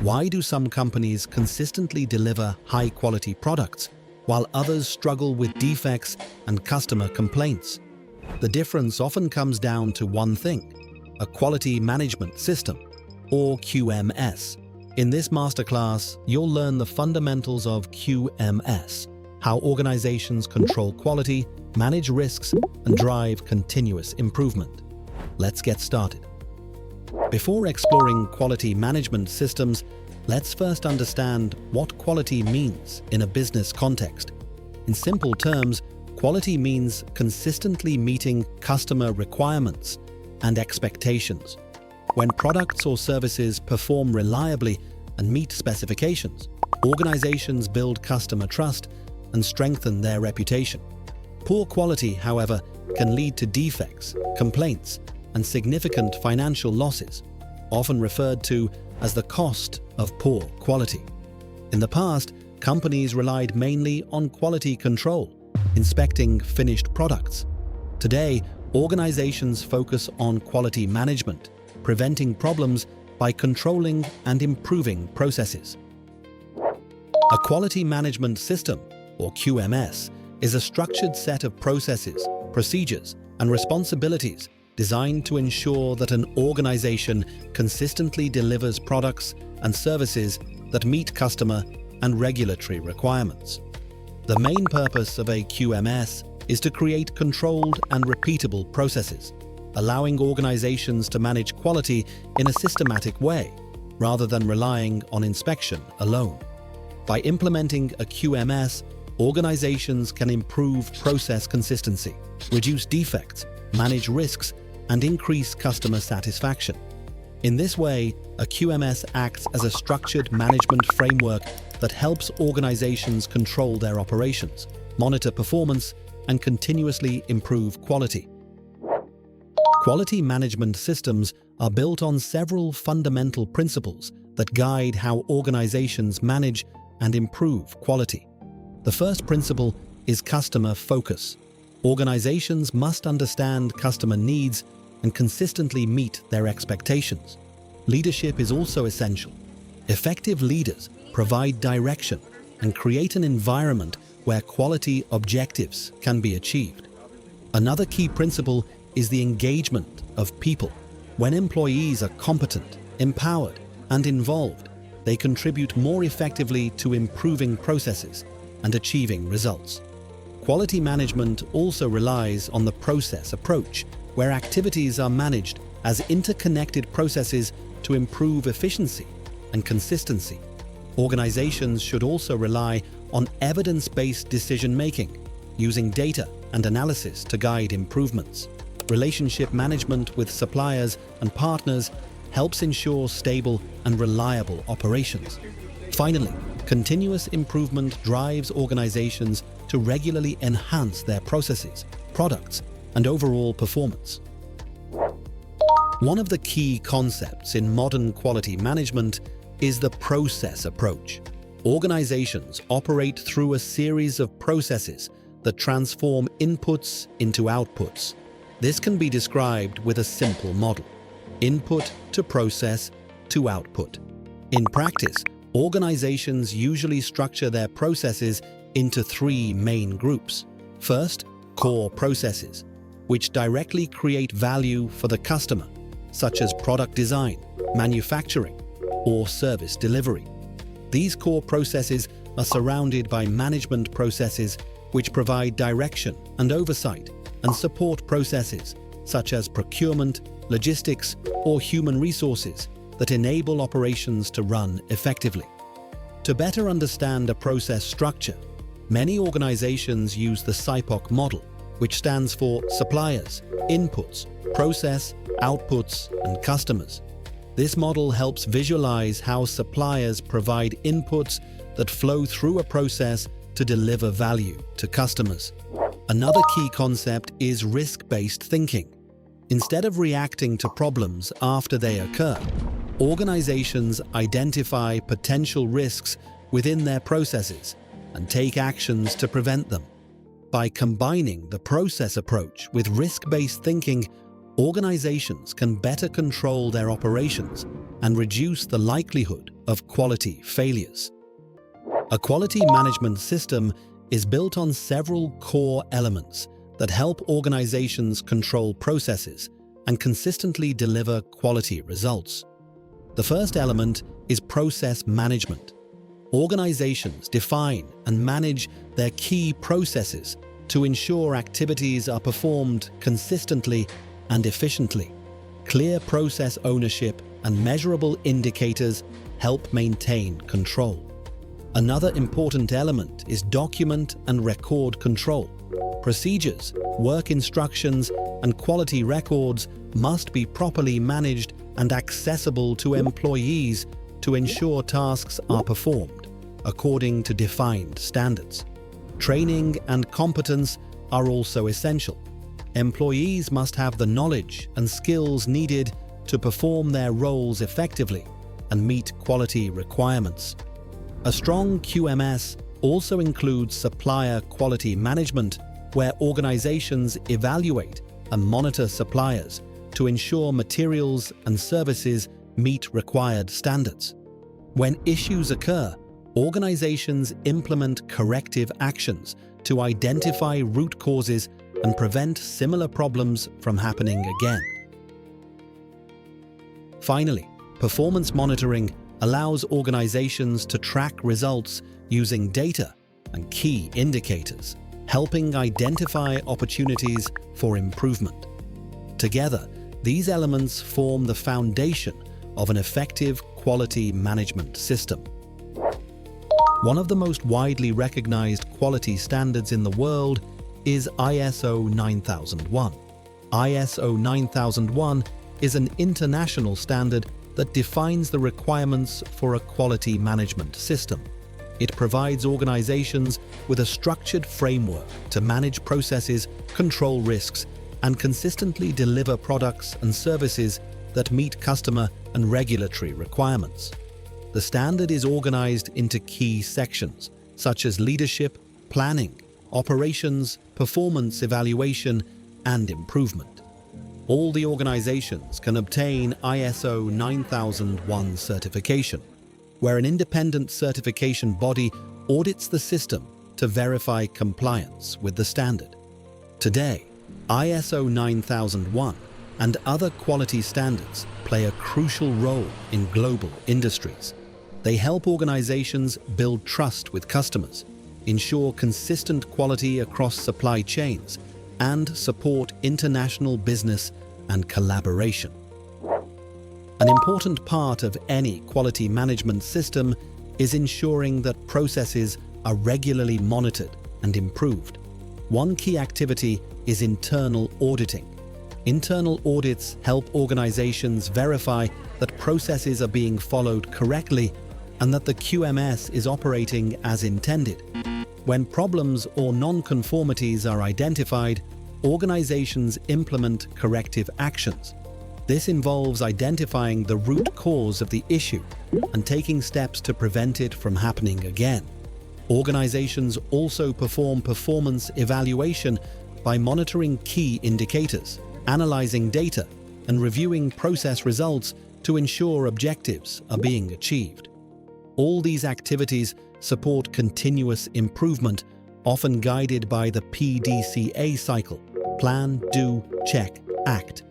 Why do some companies consistently deliver high-quality products, while others struggle with defects and customer complaints? The difference often comes down to one thing: a quality management system, or QMS. In this masterclass, you'll learn the fundamentals of QMS, how organizations control quality, manage risks, and drive continuous improvement. Let's get started. Before exploring quality management systems, let's first understand what quality means in a business context. In simple terms, quality means consistently meeting customer requirements and expectations. When products or services perform reliably and meet specifications, organizations build customer trust and strengthen their reputation. Poor quality, however, can lead to defects, complaints, and significant financial losses, often referred to as the cost of poor quality. In the past, companies relied mainly on quality control, inspecting finished products. Today, organizations focus on quality management, preventing problems by controlling and improving processes. A quality management system, or QMS, is a structured set of processes, procedures, and responsibilities designed to ensure that an organization consistently delivers products and services that meet customer and regulatory requirements. The main purpose of a QMS is to create controlled and repeatable processes, allowing organizations to manage quality in a systematic way, rather than relying on inspection alone. By implementing a QMS, organizations can improve process consistency, reduce defects, manage risks, and increase customer satisfaction. In this way, a QMS acts as a structured management framework that helps organizations control their operations, monitor performance, and continuously improve quality. Quality management systems are built on several fundamental principles that guide how organizations manage and improve quality. The first principle is customer focus. Organizations must understand customer needs and consistently meet their expectations. Leadership is also essential. Effective leaders provide direction and create an environment where quality objectives can be achieved. Another key principle is the engagement of people. When employees are competent, empowered, and involved, they contribute more effectively to improving processes and achieving results. Quality management also relies on the process approach, where activities are managed as interconnected processes to improve efficiency and consistency. Organizations should also rely on evidence-based decision-making, using data and analysis to guide improvements. Relationship management with suppliers and partners helps ensure stable and reliable operations. Finally, continuous improvement drives organizations to regularly enhance their processes, products, and overall performance. One of the key concepts in modern quality management is the process approach. Organizations operate through a series of processes that transform inputs into outputs. This can be described with a simple model: input to process to output. In practice, organizations usually structure their processes into three main groups. First, core processes, which directly create value for the customer, such as product design, manufacturing, or service delivery. These core processes are surrounded by management processes which provide direction and oversight, and support processes such as procurement, logistics, or human resources that enable operations to run effectively. To better understand a process structure, many organizations use the SIPOC model, which stands for suppliers, inputs, process, outputs, and customers. This model helps visualize how suppliers provide inputs that flow through a process to deliver value to customers. Another key concept is risk-based thinking. Instead of reacting to problems after they occur, organizations identify potential risks within their processes and take actions to prevent them. By combining the process approach with risk-based thinking, organizations can better control their operations and reduce the likelihood of quality failures. A quality management system is built on several core elements that help organizations control processes and consistently deliver quality results. The first element is process management. Organizations define and manage their key processes to ensure activities are performed consistently and efficiently. Clear process ownership and measurable indicators help maintain control. Another important element is document and record control. Procedures, work instructions, and quality records must be properly managed and accessible to employees to ensure tasks are performed according to defined standards. Training and competence are also essential. Employees must have the knowledge and skills needed to perform their roles effectively and meet quality requirements. A strong QMS also includes supplier quality management, where organizations evaluate and monitor suppliers to ensure materials and services meet required standards. When issues occur, organizations implement corrective actions to identify root causes and prevent similar problems from happening again. Finally, performance monitoring allows organizations to track results using data and key indicators, helping identify opportunities for improvement. Together, these elements form the foundation of an effective quality management system. One of the most widely recognized quality standards in the world is ISO 9001. ISO 9001 is an international standard that defines the requirements for a quality management system. It provides organizations with a structured framework to manage processes, control risks, and consistently deliver products and services that meet customer and regulatory requirements. The standard is organized into key sections, such as leadership, planning, operations, performance evaluation, and improvement. All the organizations can obtain ISO 9001 certification, where an independent certification body audits the system to verify compliance with the standard. Today, ISO 9001 and other quality standards play a crucial role in global industries. They help organizations build trust with customers, ensure consistent quality across supply chains, and support international business and collaboration. An important part of any quality management system is ensuring that processes are regularly monitored and improved. One key activity is internal auditing. Internal audits help organizations verify that processes are being followed correctly and that the QMS is operating as intended. When problems or non-conformities are identified, organizations implement corrective actions. This involves identifying the root cause of the issue and taking steps to prevent it from happening again. Organizations also perform performance evaluation by monitoring key indicators, analyzing data, and reviewing process results to ensure objectives are being achieved. All these activities support continuous improvement, often guided by the PDCA cycle: plan, do, check, act.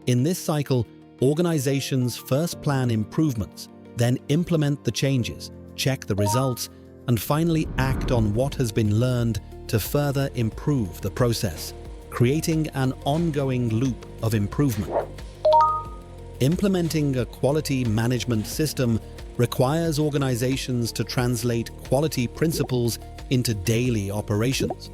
In this cycle, organizations first plan improvements, then implement the changes, check the results, and finally act on what has been learned to further improve the process, creating an ongoing loop of improvement. Implementing a quality management system requires organizations to translate quality principles into daily operations.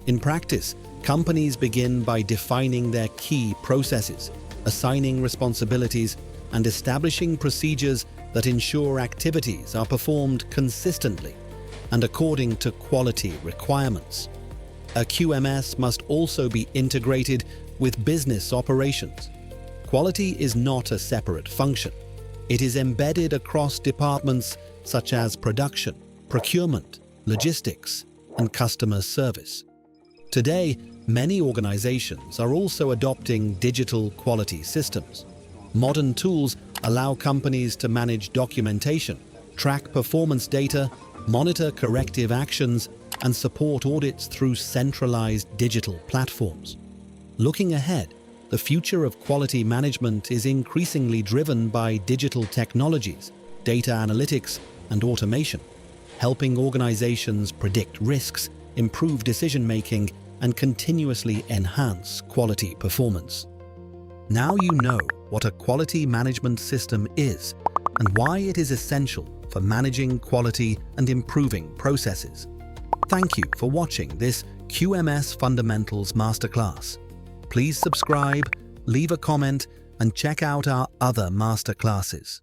In practice, companies begin by defining their key processes, assigning responsibilities, and establishing procedures that ensure activities are performed consistently and according to quality requirements. A QMS must also be integrated with business operations. Quality is not a separate function. It is embedded across departments such as production, procurement, logistics, and customer service. Today, many organizations are also adopting digital quality systems. Modern tools allow companies to manage documentation, track performance data, monitor corrective actions, and support audits through centralized digital platforms. Looking ahead, the future of quality management is increasingly driven by digital technologies, data analytics, and automation, helping organizations predict risks, improve decision-making, and continuously enhance quality performance. Now you know what a quality management system is and why it is essential for managing quality and improving processes. Thank you for watching this QMS Fundamentals Masterclass. Please subscribe, leave a comment, and check out our other masterclasses.